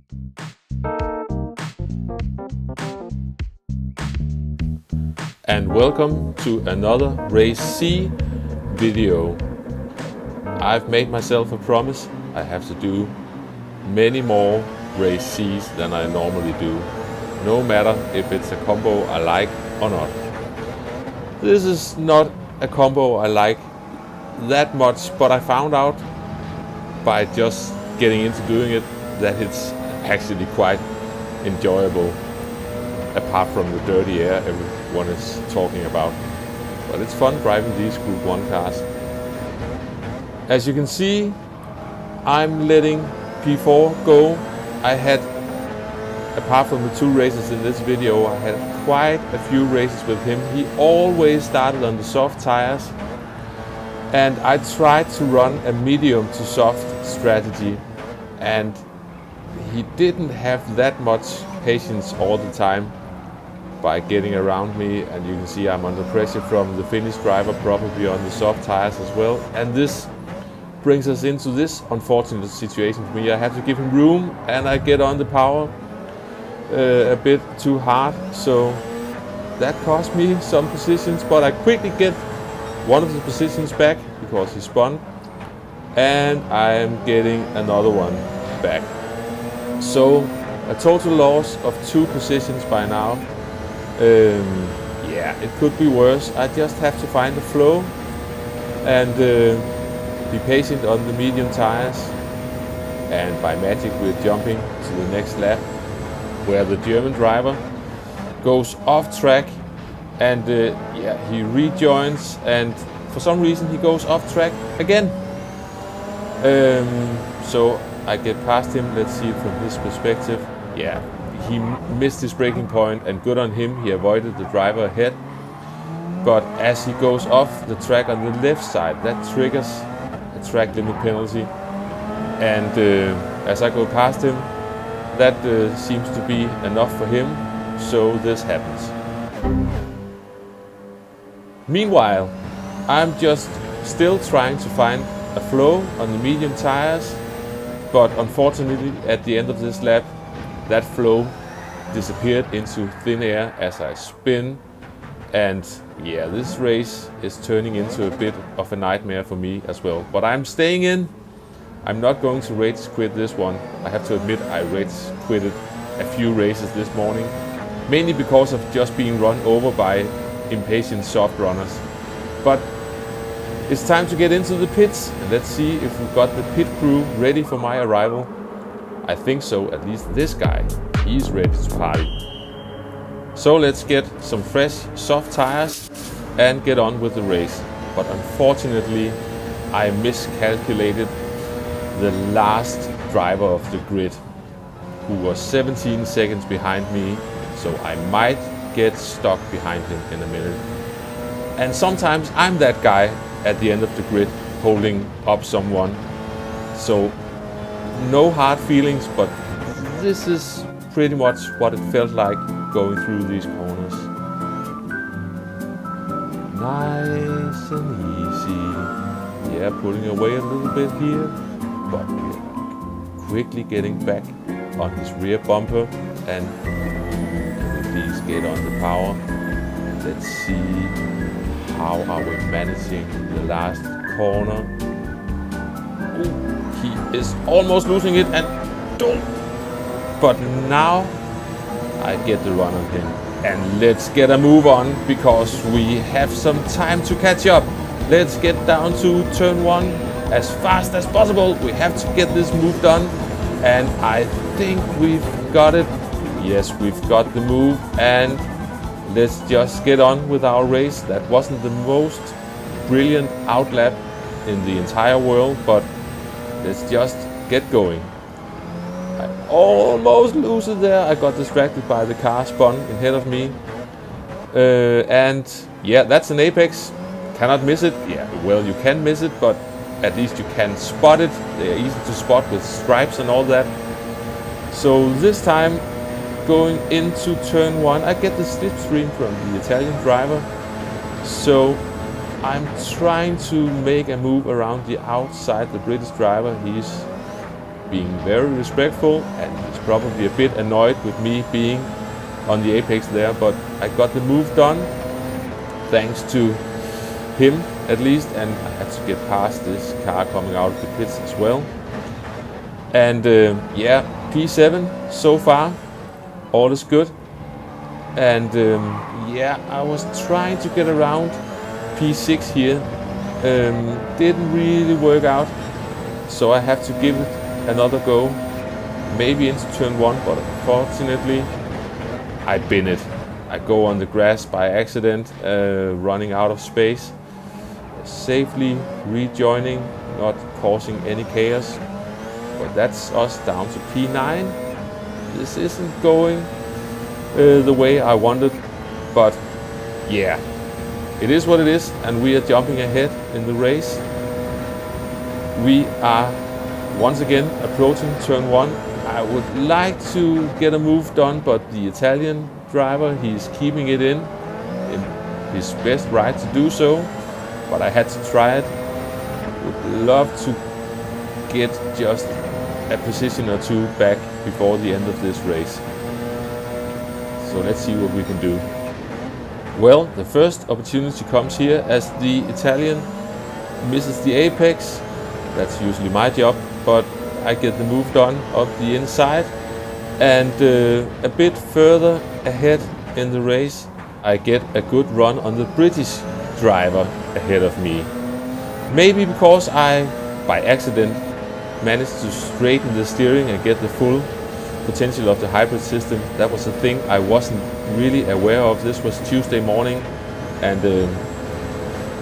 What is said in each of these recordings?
And welcome to another Race C video. I've made myself a promise. I have to do many more Race C's than I normally do, no matter if it's a combo I like or not. This is not a combo I like that much, but I found out by just getting into doing it that it's actually quite enjoyable, apart from the dirty air everyone is talking about. But it's fun driving these Group 1 cars. As you can see, I'm letting P4 go. I had, apart from the 2 races in this video, I had quite a few races with him. He always started on the soft tires, and I tried to run a medium to soft strategy, and he didn't have that much patience all the time by getting around me, and you can see I'm under pressure from the Finnish driver, probably on the soft tires as well. And this brings us into this unfortunate situation for me. I have to give him room, and I get on the power a bit too hard, so that cost me some positions, but I quickly get one of the positions back because he spun, and I'm getting another one back. So a total loss of 2 positions by now. Yeah, it could be worse. I just have to find the flow and be patient on the medium tires, and by magic we're jumping to the next lap where the German driver goes off track, and yeah, he rejoins, and for some reason he goes off track again. So I get past him. Let's see it from his perspective. Yeah, he missed his braking point, and good on him, he avoided the driver ahead. But as he goes off the track on the left side, that triggers a track limit penalty, and as I go past him, that seems to be enough for him, so this happens. Meanwhile, I'm just still trying to find a flow on the medium tires, but unfortunately at the end of this lap, that flow disappeared into thin air as I spin, and yeah, this race is turning into a bit of a nightmare for me as well. But I'm staying in. I'm not going to rage quit this one. I have to admit I rage quitted a few races this morning, mainly because of just being run over by impatient soft runners. But it's time to get into the pits, and let's see if we've got the pit crew ready for my arrival. I think so, at least this guy, he's ready to party. So let's get some fresh soft tires and get on with the race. But unfortunately, I miscalculated the last driver of the grid, who was 17 seconds behind me, so I might get stuck behind him in a minute. And sometimes I'm that guy at the end of the grid holding up someone. So no hard feelings, but this is pretty much what it felt like going through these corners. Nice and easy. Yeah, pulling away a little bit here, but we're quickly getting back on his rear bumper, and can we please get on the power? Let's see, how are we managing the last corner? Ooh. He is almost losing it, and don't. But now I get the run on him, and let's get a move on because we have some time to catch up. Let's get down to turn 1 as fast as possible. We have to get this move done, and I think we've got it. Yes, we've got the move, and let's just get on with our race. That wasn't the most brilliant outlap in the entire world, but let's just get going. I almost lose it there. I got distracted by the car spun ahead of me. And yeah, that's an apex. Cannot miss it. Yeah, well, you can miss it, but at least you can spot it. They're easy to spot with stripes and all that. So this time, going into turn 1, I get the slipstream from the Italian driver. So I'm trying to make a move around the outside the British driver. He's being very respectful, and he's probably a bit annoyed with me being on the apex there, but I got the move done thanks to him at least, and I had to get past this car coming out of the pits as well. And yeah, P7 so far, all is good. And yeah, I was trying to get around P6 here, didn't really work out, so I have to give it another go, maybe into turn 1, but unfortunately I bin it. I go on the grass by accident, running out of space, safely rejoining, not causing any chaos. But that's us down to P9. This isn't going the way I wanted, but yeah, it is what it is, and we are jumping ahead in the race. We are once again approaching turn 1. I would like to get a move done, but the Italian driver, he's keeping it in his best right to do so, but I had to try it. Would love to get just a position or two back before the end of this race. So let's see what we can do. Well, the first opportunity comes here as the Italian misses the apex. That's usually my job, but I get the move done up the inside, and a bit further ahead in the race I get a good run on the British driver ahead of me. Maybe because I, by accident, managed to straighten the steering and get the full potential of the hybrid system. That was a thing I wasn't really aware of. This was Tuesday morning, and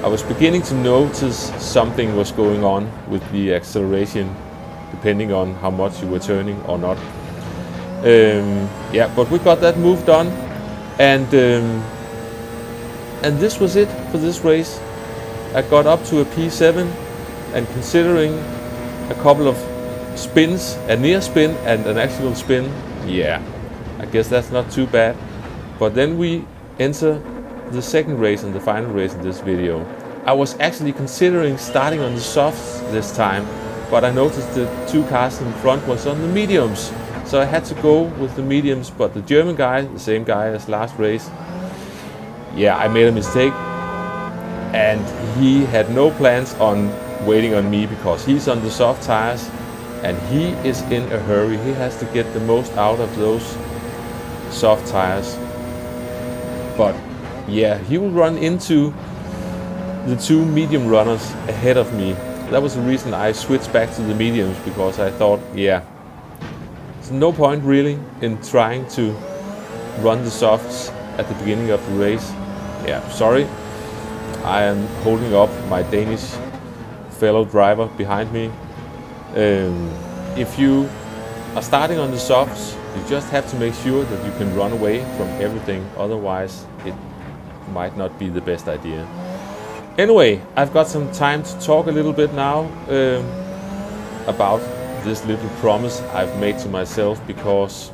I was beginning to notice something was going on with the acceleration, depending on how much you were turning or not. Yeah, but we got that move done, and this was it for this race. I got up to a P7, and considering a couple of spins, a near spin and an actual spin, yeah, I guess that's not too bad. But then we enter the second race and the final race in this video. I was actually considering starting on the softs this time, but I noticed the two cars in front was on the mediums, so I had to go with the mediums. But the German guy, the same guy as last race, yeah, I made a mistake, and he had no plans on waiting on me because he's on the soft tires and he is in a hurry. He has to get the most out of those soft tires. But yeah, he will run into the two medium runners ahead of me. That was the reason I switched back to the mediums, because I thought, yeah, there's no point really in trying to run the softs at the beginning of the race. Yeah, sorry, I am holding up my Danish fellow driver behind me. If you are starting on the softs, you just have to make sure that you can run away from everything, otherwise it might not be the best idea. Anyway, I've got some time to talk a little bit now about this little promise I've made to myself, because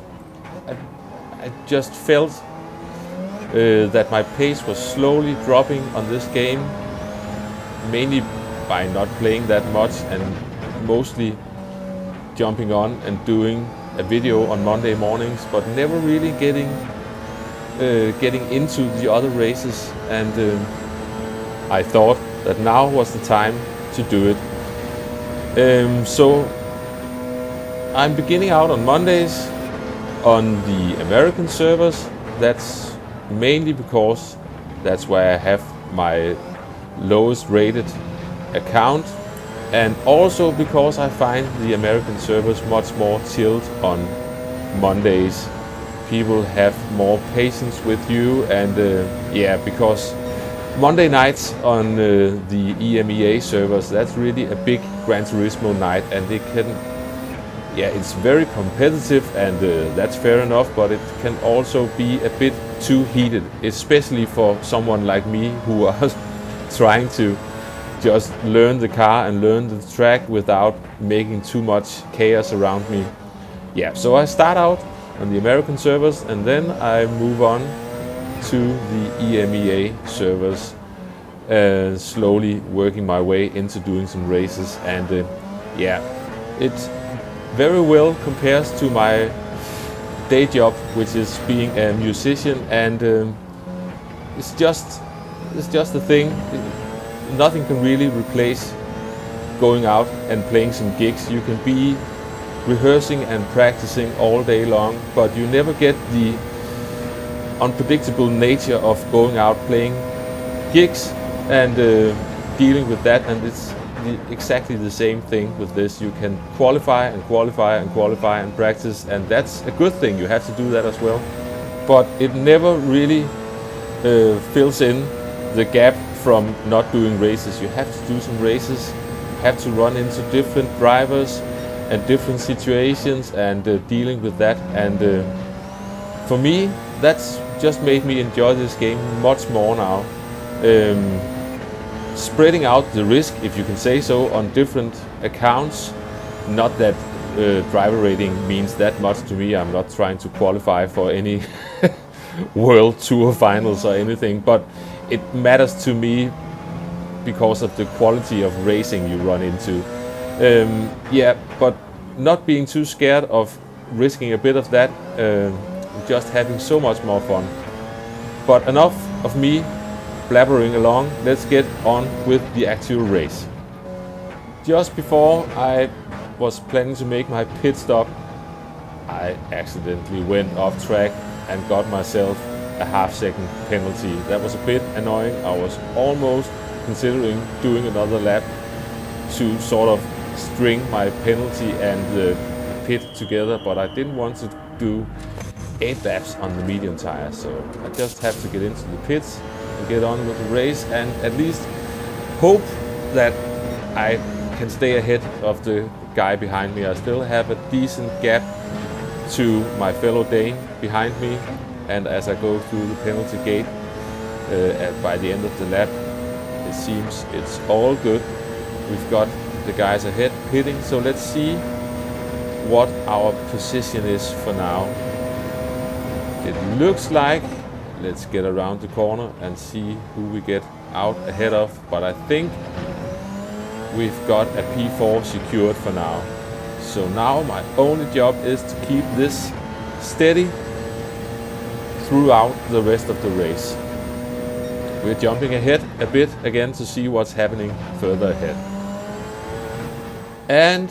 I just felt that my pace was slowly dropping on this game, mainly by not playing that much and mostly jumping on and doing a video on Monday mornings, but never really getting into the other races. And I thought that now was the time to do it. So I'm beginning out on Mondays on the American servers. That's mainly because that's where I have my lowest rated account, and also because I find the American servers much more chilled on Mondays. People have more patience with you, and yeah, because Monday nights on the EMEA servers, that's really a big Gran Turismo night, and they can, yeah, it's very competitive, and that's fair enough, but it can also be a bit too heated, especially for someone like me who are trying to just learn the car and learn the track without making too much chaos around me. Yeah, so I start out on the American servers, and then I move on to the EMEA servers, slowly working my way into doing some races. And yeah, it very well compares to my day job, which is being a musician, and it's just a thing. Nothing can really replace going out and playing some gigs. You can be rehearsing and practicing all day long, but you never get the unpredictable nature of going out playing gigs and dealing with that. And it's exactly the same thing with this. You can qualify and qualify and qualify and practice, and that's a good thing. You have to do that as well, but it never really fills in the gap from not doing races. You have to do some races, you have to run into different drivers and different situations and dealing with that. And for me, that's just made me enjoy this game much more now. Spreading out the risk, if you can say so, on different accounts. Not that driver rating means that much to me. I'm not trying to qualify for any World Tour finals or anything, but it matters to me because of the quality of racing you run into. Yeah, but not being too scared of risking a bit of that, just having so much more fun. But enough of me blabbering along, let's get on with the actual race. Just before I was planning to make my pit stop, I accidentally went off track and got myself a half-second penalty. That was a bit annoying. I was almost considering doing another lap to sort of string my penalty and the pit together, but I didn't want to do 8 laps on the medium tires, so I just have to get into the pits and get on with the race and at least hope that I can stay ahead of the guy behind me. I still have a decent gap to my fellow Dane behind me, and as I go through the penalty gate by the end of the lap, it seems it's all good. We've got the guys ahead pitting, so let's see what our position is for now. It looks like, let's get around the corner and see who we get out ahead of, but I think we've got a P4 secured for now. So now my only job is to keep this steady throughout the rest of the race. We're jumping ahead a bit again to see what's happening further ahead. And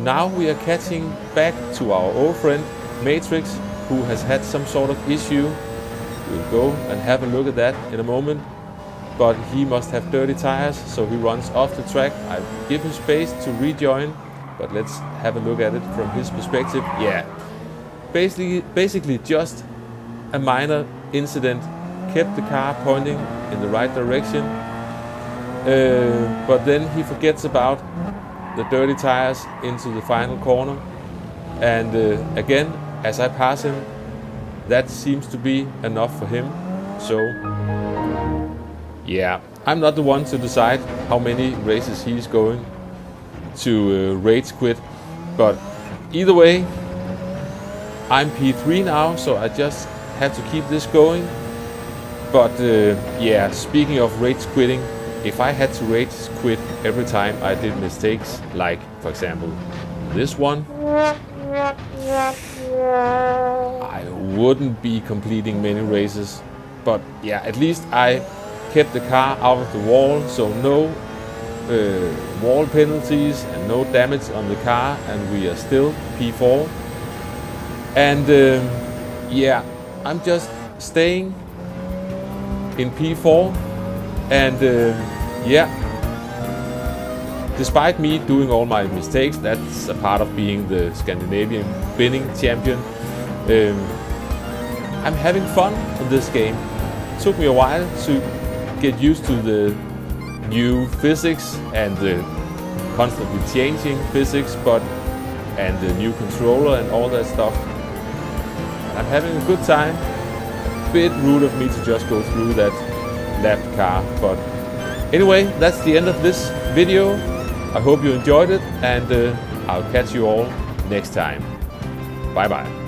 now we are catching back to our old friend Matrix, who has had some sort of issue. We'll go and have a look at that in a moment. But he must have dirty tires, so he runs off the track. I give him space to rejoin, but let's have a look at it from his perspective. Yeah, basically just a minor incident. Kept the car pointing in the right direction, but then he forgets about the dirty tires into the final corner. And again, as I pass him, that seems to be enough for him. So yeah, I'm not the one to decide how many races he's going to rage quit, but either way, I'm P3 now, so I just have to keep this going. But yeah, speaking of rage quitting, if I had to rage quit every time I did mistakes, like for example this one, I wouldn't be completing many races. But yeah, at least I kept the car out of the wall, so no wall penalties and no damage on the car, and we are still P4. And yeah, I'm just staying in P4, and yeah, despite me doing all my mistakes, that's a part of being the Scandinavian binning champion. I'm having fun in this game. It took me a while to get used to the new physics and the constantly changing physics, and the new controller and all that stuff. I'm having a good time. A bit rude of me to just go through that lapped car, but anyway, that's the end of this video. I hope you enjoyed it, and I'll catch you all next time. Bye bye.